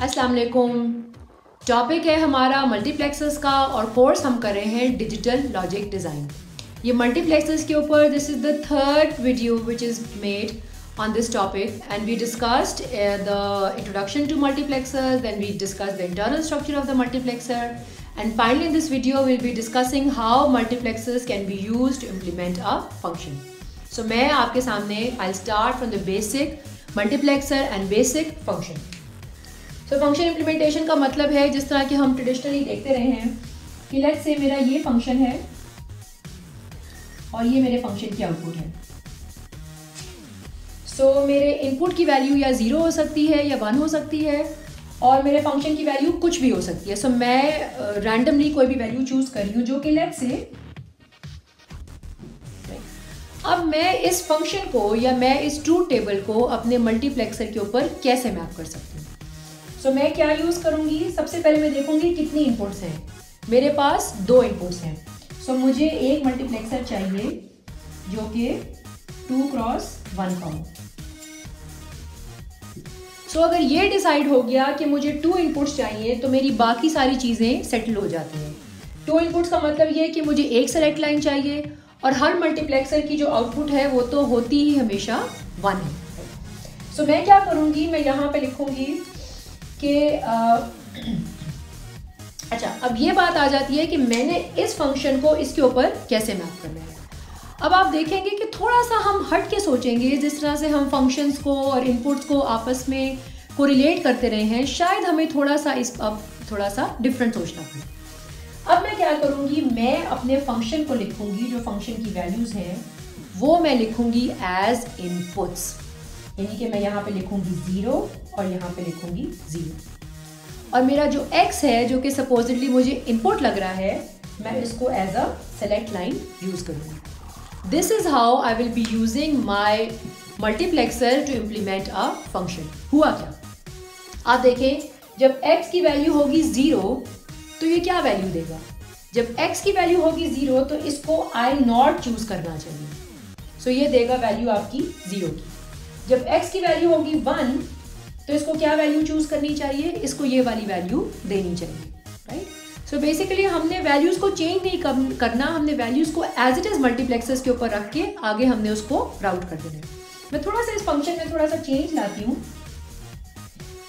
अस्सलाम वालेकुम। टॉपिक है हमारा मल्टीप्लेक्सेस का और कोर्स हम कर रहे हैं डिजिटल लॉजिक डिज़ाइन। ये मल्टीप्लेक्सेस के ऊपर this is the third video which is made on this topic, and we discussed the introduction to multiplexers, then we discussed the internal structure of the multiplexer, and finally in this video we'll be discussing how multiplexers can be used to implement a function. So मैं आपके सामने I'll start from the basic multiplexer and basic function. So function implementation का मतलब है जिस तरह कि हम ट्रेडिशनली देखते रहे हैं कि लेट्स से मेरा ये फंक्शन है और ये मेरे फंक्शन की आउटपुट है। मेरे इनपुट की वैल्यू या 0 हो सकती है या 1 हो सकती है और मेरे फंक्शन की वैल्यू कुछ भी हो सकती है। मैं रैंडमली कोई भी वैल्यू चूज कर रही हूँ जो कि लेट्स से अब मैं इस फंक्शन को या मैं इस ट्रूथ टेबल को अपने मल्टीप्लेक्सर के ऊपर कैसे मैप कर सकती हूँ। मैं क्या यूज करूंगी, सबसे पहले मैं देखूंगी कितनी इनपुट्स हैं। मेरे पास 2 इनपुट्स हैं। मुझे एक मल्टीप्लेक्सर चाहिए जो कि 2x1 का हो। अगर ये डिसाइड हो गया कि मुझे 2 इनपुट्स चाहिए तो मेरी बाकी सारी चीज़ें सेटल हो जाती हैं। 2 इनपुट्स का मतलब ये कि मुझे एक सेलेक्ट लाइन चाहिए और हर मल्टीप्लेक्सर की जो आउटपुट है वो तो होती ही हमेशा 1 है। मैं क्या करूँगी, मैं यहाँ पे लिखूँगी कि अच्छा, अब ये बात आ जाती है कि मैंने इस फंक्शन को इसके ऊपर कैसे मैप करना है। अब आप देखेंगे कि थोड़ा सा हम हट के सोचेंगे, जिस तरह से हम फंक्शंस को और इनपुट्स को आपस में कोरिलेट करते रहे हैं, शायद हमें थोड़ा सा डिफरेंट सोचना पड़े। अब मैं क्या करूँगी, मैं अपने फंक्शन को लिखूँगी, जो फंक्शन की वैल्यूज़ हैं वो मैं लिखूँगी एज इनपुट्स, यानी कि मैं यहाँ पे लिखूँगी 0 और यहाँ पे लिखूँगी 0। और मेरा जो x है जो कि सपोजिटली मुझे इनपुट लग रहा है, मैं इसको as a select line use करूँगी। This is how I will be using my multiplexer to implement a function. हुआ क्या, आप देखें, जब x की वैल्यू होगी 0 तो ये क्या वैल्यू देगा। जब x की वैल्यू होगी 0 तो इसको I0 चूज करना चाहिए। ये देगा वैल्यू आपकी 0 की। जब x की वैल्यू होगी 1 तो इसको क्या वैल्यू चूज करनी चाहिए, इसको ये वाली वैल्यू देनी चाहिए, राइट। बेसिकली हमने वैल्यूज को चेंज नहीं करना, हमने वैल्यूज को एज इट इज मल्टीप्लेक्सर्स के ऊपर रख के आगे हमने उसको राउट कर देना है। मैं थोड़ा सा इस फंक्शन में थोड़ा सा चेंज लाती हूँ।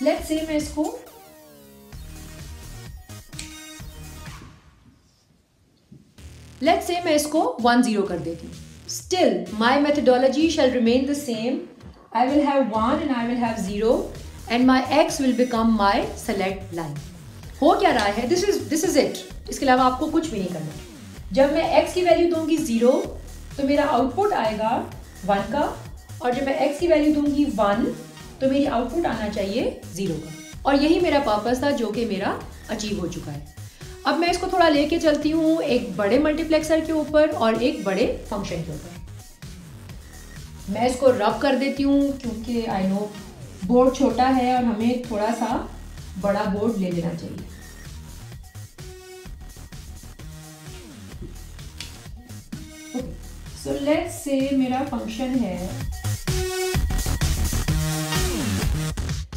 लेट्स से मैं इसको इसको 1 0 कर देती हूँ। Still my methodology shall remain the same. I will have 1 and I will have 0 and my X will become my select line. हो क्या रहा है, दिस इज इट। इसके अलावा आपको कुछ भी नहीं करना। जब मैं x की वैल्यू दूंगी 0 तो मेरा आउटपुट आएगा 1 का, और जब मैं x की वैल्यू दूंगी 1 तो मेरी आउटपुट आना चाहिए 0 का। और यही मेरा पर्पस था जो कि मेरा अचीव हो चुका है। अब मैं इसको थोड़ा लेके चलती हूँ एक बड़े मल्टीप्लेक्सर के ऊपर और एक बड़े फंक्शन के ऊपर। मैं इसको रब कर देती हूँ क्योंकि आई नो बोर्ड छोटा है और हमें थोड़ा सा बड़ा बोर्ड ले लेना चाहिए। लेट्स से मेरा फंक्शन है।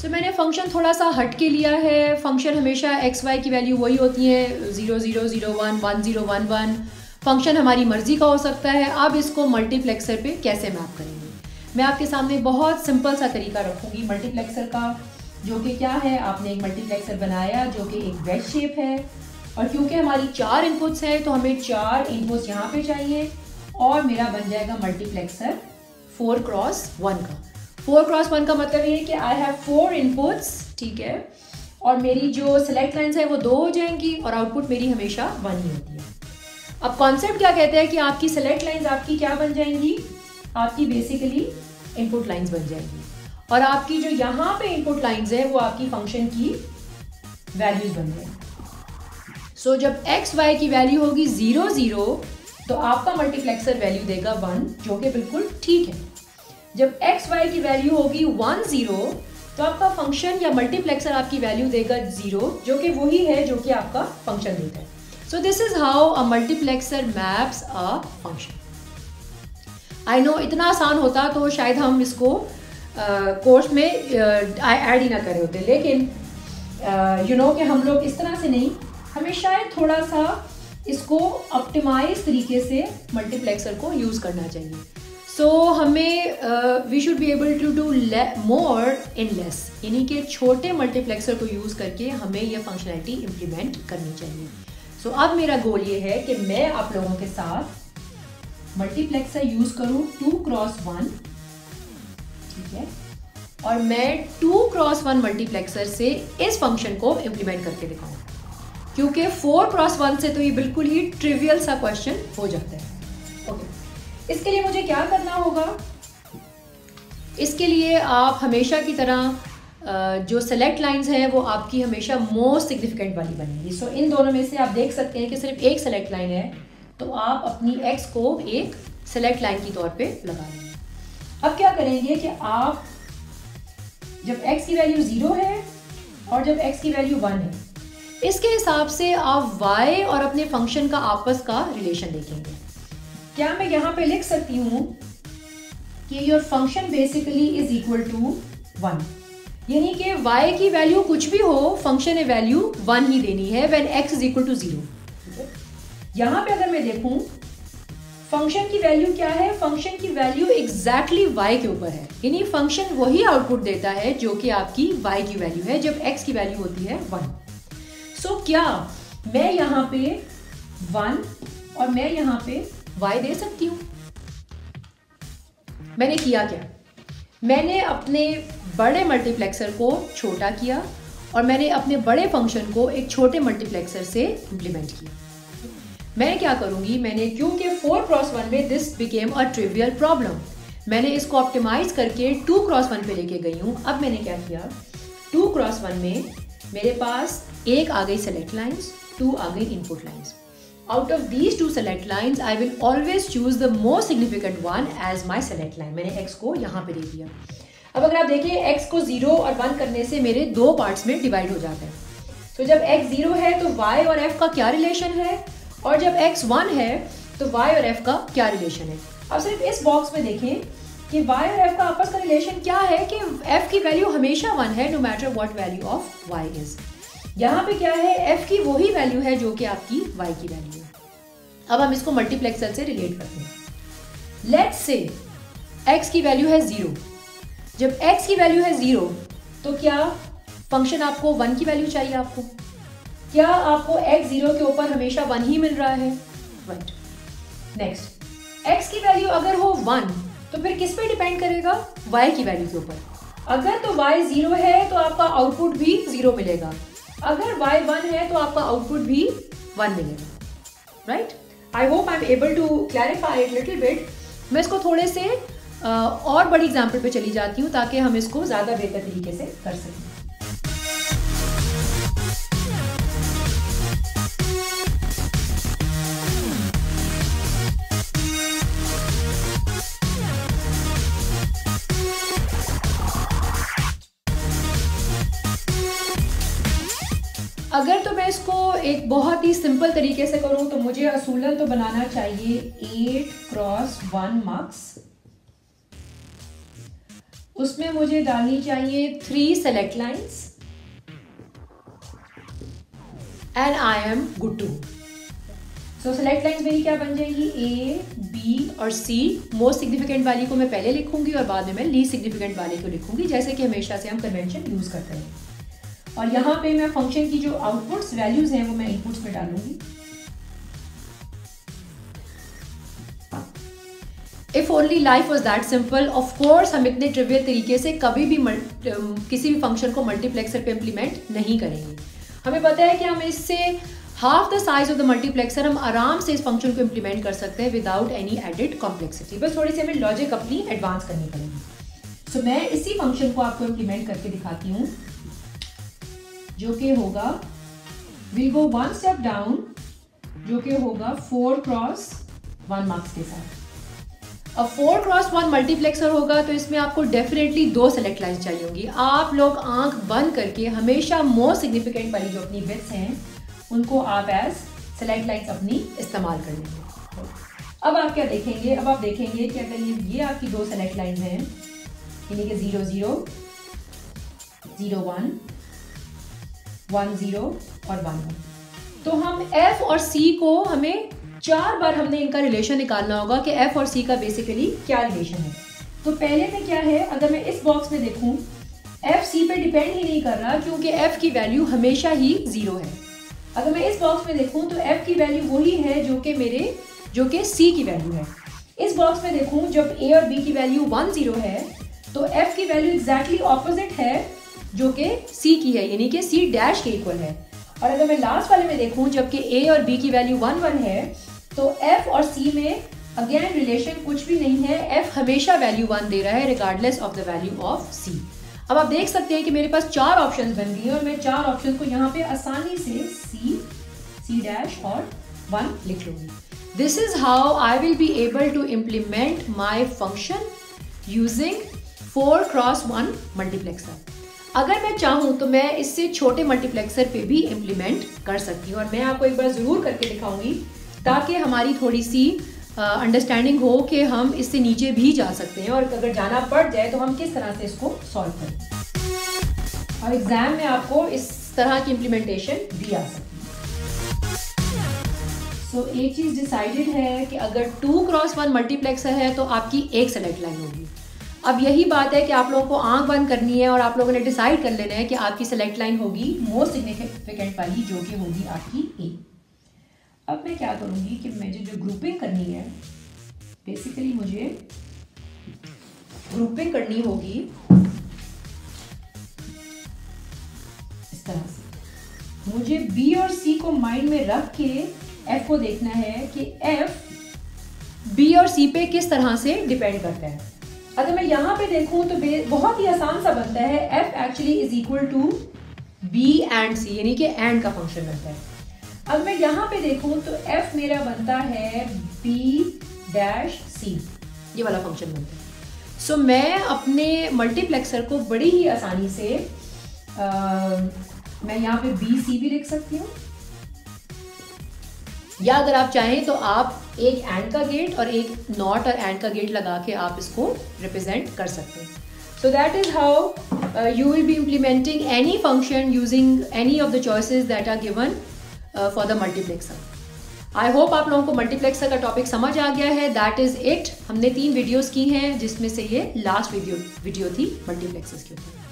मैंने फंक्शन थोड़ा सा हट के लिया है। फंक्शन हमेशा एक्स वाई की वैल्यू वही होती है, 0 0 0 1 1 0 1 1। फंक्शन हमारी मर्जी का हो सकता है। अब इसको मल्टीप्लेक्सर पे कैसे मैप करेंगे, मैं आपके सामने बहुत सिंपल सा तरीका रखूंगी मल्टीप्लेक्सर का, जो कि क्या है, आपने एक मल्टीप्लेक्सर बनाया जो कि एक वेज शेप है, और क्योंकि हमारी 4 इनपुट्स हैं तो हमें 4 इनपुट्स यहाँ पे चाहिए और मेरा बन जाएगा मल्टीप्लेक्सर 4x1 का। 4x1 का मतलब ये है कि आई हैव 4 इनपुट्स, ठीक है, और मेरी जो सेलेक्ट लाइन्स है वो 2 हो जाएंगी और आउटपुट मेरी हमेशा 1 ही होती है। अब कॉन्सेप्ट क्या कहते हैं कि आपकी सेलेक्ट लाइन्स आपकी क्या बन जाएंगी, आपकी बेसिकली इनपुट लाइन्स बन जाएंगी, और आपकी जो यहाँ पे इनपुट लाइंस है वो आपकी फंक्शन की वैल्यूज बन जाएंगी। जब x y की वैल्यू होगी 0 0 तो आपका मल्टीप्लेक्सर वैल्यू देगा 1, जो कि बिल्कुल ठीक है। जब x y की वैल्यू होगी 1 0 तो आपका फंक्शन या मल्टीप्लेक्सर आपकी वैल्यू देगा 0, जो कि वही है जो कि आपका फंक्शन देता है। This is how a multiplexer maps a function. I know इतना आसान होता तो शायद हम इसको कोर्स में ऐड ही ना करे होते, लेकिन कि हम लोग इस तरह से नहीं, हमें शायद थोड़ा सा इसको ऑप्टिमाइज तरीके से मल्टीप्लेक्सर को यूज़ करना चाहिए। सो हमें we should be able to do more in less, यानी कि छोटे मल्टीप्लेक्सर को यूज़ करके हमें यह फंक्शनैलिटी इम्प्लीमेंट करनी चाहिए। सो अब मेरा गोल ये है कि मैं आप लोगों के साथ मल्टीप्लेक्सर यूज़ करूँ 2x1, ठीक है, और मैं 2x1 मल्टीप्लेक्सर से इस फंक्शन को इम्प्लीमेंट करके दिखाऊँ, क्योंकि 4x1 से तो ये बिल्कुल ही ट्रिवियल सा क्वेश्चन हो जाता है। ओके, इसके लिए मुझे क्या करना होगा? इसके लिए आप हमेशा की तरह जो सेलेक्ट लाइंस हैं वो आपकी हमेशा मोस्ट सिग्निफिकेंट वाली बनेगी। सो इन दोनों में से आप देख सकते हैं कि सिर्फ एक सेलेक्ट लाइन है, तो आप अपनी x को एक सेलेक्ट लाइन के तौर पे लगा लेंगे। अब क्या करेंगे कि आप जब x की वैल्यू 0 है और जब x की वैल्यू 1 है, इसके हिसाब से आप y और अपने फंक्शन का आपस का रिलेशन देखेंगे। क्या मैं यहाँ पे लिख सकती हूँ कि your function basically is equal to 1, यानी कि y की वैल्यू कुछ भी हो, फंक्शन ने वैल्यू 1 ही देनी है when x is equal to 0। यहाँ पे अगर मैं देखूँ फंक्शन की वैल्यू क्या है, फंक्शन की वैल्यू एग्जैक्टली y के ऊपर है, यानी फंक्शन वही आउटपुट देता है जो कि आपकी y की वैल्यू है जब x की वैल्यू होती है 1। सो क्या मैं यहाँ पे 1 और मैं यहाँ पे y दे सकती हूँ? मैंने किया क्या? मैंने अपने बड़े मल्टीप्लेक्सर को छोटा किया और मैंने अपने बड़े फंक्शन को एक छोटे मल्टीप्लेक्सर से इम्प्लीमेंट किया। मैं क्या करूँगी, मैंने क्योंकि 4x1 में this became a trivial problem, मैंने इसको ऑप्टिमाइज करके 2x1 पे लेके गई हूँ। अब मैंने क्या किया, 2x1 में मेरे पास एक आ गई सेलेक्ट लाइन्स, 2 आ गई input lines. Out of these 2 select lines I will always choose the most significant one as my select line. मैंने x को यहाँ पे दे दिया। अब अगर आप देखिए x को 0 और 1 करने से मेरे 2 पार्ट्स में डिवाइड हो जाता है। तो जब x 0 है तो y और f का क्या रिलेशन है, और जब x 1 है तो y और f का क्या रिलेशन है। अब सिर्फ इस बॉक्स में देखें कि y और f का आपस का रिलेशन क्या है कि f की वैल्यू हमेशा 1 है no matter what value of y is. यहाँ पे क्या है, f की वही वैल्यू है जो कि आपकी y की वैल्यू है। अब हम इसको मल्टीप्लेक्सर से रिलेट करते हैं। लेट्स से x की वैल्यू है 0। जब x की वैल्यू है 0 तो क्या फंक्शन आपको 1 की वैल्यू चाहिए? आपको क्या आपको x 0 के ऊपर हमेशा 1 ही मिल रहा है? राइट। नेक्स्ट, x की वैल्यू अगर हो 1 तो फिर किस पे डिपेंड करेगा? y की वैल्यू के ऊपर। अगर तो y 0 है तो आपका आउटपुट भी 0 मिलेगा, अगर y 1 है तो आपका आउटपुट भी 1 मिलेगा। Right, I hope I am able to clarify it little bit. मैं इसको थोड़े से और बड़ी एग्जाम्पल पे चली जाती हूँ ताकि हम इसको ज़्यादा बेहतर तरीके से कर सकें। अगर तो मैं इसको एक बहुत ही सिंपल तरीके से करूं तो मुझे असूलन तो बनाना चाहिए 8x1 मक्स, उसमें मुझे डालनी चाहिए 3 select lines and I am good to. So select lines मेरी क्या बन जाएगी, A, B और C। मोस्ट सिग्निफिकेंट वाली को मैं पहले लिखूंगी और बाद में मैं लीस्ट सिग्निफिकेंट वाले को लिखूंगी, जैसे कि हमेशा से हम कन्वेंशन यूज करते हैं। और यहाँ पे मैं फंक्शन की जो आउटपुट्स वैल्यूज हैं वो मैं इनपुट्स में डालूंगी। If only life was that simple. Of course हम इतने ट्रिवियल तरीके से कभी भी किसी भी फंक्शन को मल्टीप्लेक्सर पे इम्प्लीमेंट नहीं करेंगे। हमें पता है कि हम इससे half the size of the multiplexer हम आराम से इस फंक्शन को इम्प्लीमेंट कर सकते हैं विदाउट एनी एडेड कॉम्प्लेक्सिटी। बस थोड़ी सी हमें लॉजिक अपनी एडवांस करनी पड़ेगी। सो मैं इसी फंक्शन को आपको इम्प्लीमेंट करके दिखाती हूँ, जो कि होगा, विल गो 1 स्टेप डाउन, जो कि होगा 4x1 मक्स के साथ। अब 4x1 मल्टीप्लेक्सर होगा तो इसमें आपको डेफिनेटली 2 सेलेक्ट लाइन्स चाहिए होंगी। आप लोग आंख बंद करके हमेशा मोस्ट सिग्निफिकेंट वाली जो अपनी बिट्स हैं उनको आप एज सेलेक्ट लाइन्स अपनी इस्तेमाल कर लेंगे। अब आप क्या देखेंगे, अब आप देखेंगे कि अगर ये आपकी 2 सेलेक्ट लाइन हैं, यानी कि 0 0 0 1 1 0 और 1 1। तो हम f और c को हमें 4 बार हमने इनका रिलेशन निकालना होगा कि f और c का बेसिकली क्या रिलेशन है। तो पहले में क्या है, अगर मैं इस बॉक्स में देखूं f c पे डिपेंड ही नहीं कर रहा क्योंकि f की वैल्यू हमेशा ही 0 है। अगर मैं इस बॉक्स में देखूं तो f की वैल्यू वही है जो कि c की वैल्यू है। इस बॉक्स में देखूं जब a और b की वैल्यू 1 0 है तो f की वैल्यू एग्जैक्टली ऑपोजिट है जो कि c की है, यानी कि c डैश के इक्वल है। और अगर मैं लास्ट वाले में देखूं जबकि a और b की वैल्यू 1 1 है तो f और c में अगेन रिलेशन कुछ भी नहीं है, f हमेशा वैल्यू 1 दे रहा है regardless of the value of c। अब आप देख सकते हैं कि मेरे पास 4 ऑप्शंस बन गई और मैं 4 ऑप्शन को यहाँ पे आसानी से c डैश और 1 लिख लूंगी। This is how I will be able to implement my function using 4x1 multiplexer. अगर मैं चाहूँ तो मैं इससे छोटे मल्टीप्लेक्सर पे भी इम्प्लीमेंट कर सकती हूँ और मैं आपको एक बार ज़रूर करके दिखाऊंगी ताकि हमारी थोड़ी सी अंडरस्टैंडिंग हो कि हम इससे नीचे भी जा सकते हैं और अगर जाना पड़ जाए तो हम किस तरह से इसको सॉल्व करें। और एग्जाम में आपको इस तरह की इम्प्लीमेंटेशन भी आ सकती है। सो एक चीज़ डिसाइडेड है कि अगर 2x1 मल्टीप्लेक्सर है तो आपकी एक सेलेक्ट लाइन होगी। अब यही बात है कि आप लोगों को आंख बंद करनी है और आप लोगों ने डिसाइड कर लेना है कि आपकी सेलेक्ट लाइन होगी मोस्ट सिग्निफिकेंट वाली जो कि होगी आपकी ए। अब मैं क्या करूँगी कि मुझे जो ग्रुपिंग करनी है, बेसिकली मुझे ग्रुपिंग करनी होगी इस तरह से। मुझे बी और सी को माइंड में रख के एफ को देखना है कि एफ बी और सी पे किस तरह से डिपेंड करता है। अगर मैं यहाँ पे देखूँ तो बहुत ही आसान सा बनता है, f actually is equal to b and c, यानी कि एंड का फंक्शन बनता है। अब मैं यहाँ पे देखूँ तो f मेरा बनता है b डैश c, ये वाला फंक्शन बनता है। सो मैं अपने मल्टीप्लेक्सर को बड़ी ही आसानी से मैं यहाँ पे b c भी लिख सकती हूँ, या अगर आप चाहें तो आप एक एंड का गेट और एक नॉट और एंड का गेट लगा के आप इसको रिप्रेजेंट कर सकते हैं। So that is how you will be implementing any function using any of the choices that are given for the multiplexer. I hope आप लोगों को मल्टीप्लेक्सर का टॉपिक समझ आ गया है। That is it. हमने 3 वीडियोस की हैं जिसमें से ये लास्ट वीडियो थी मल्टीप्लेक्सर्स के ऊपर।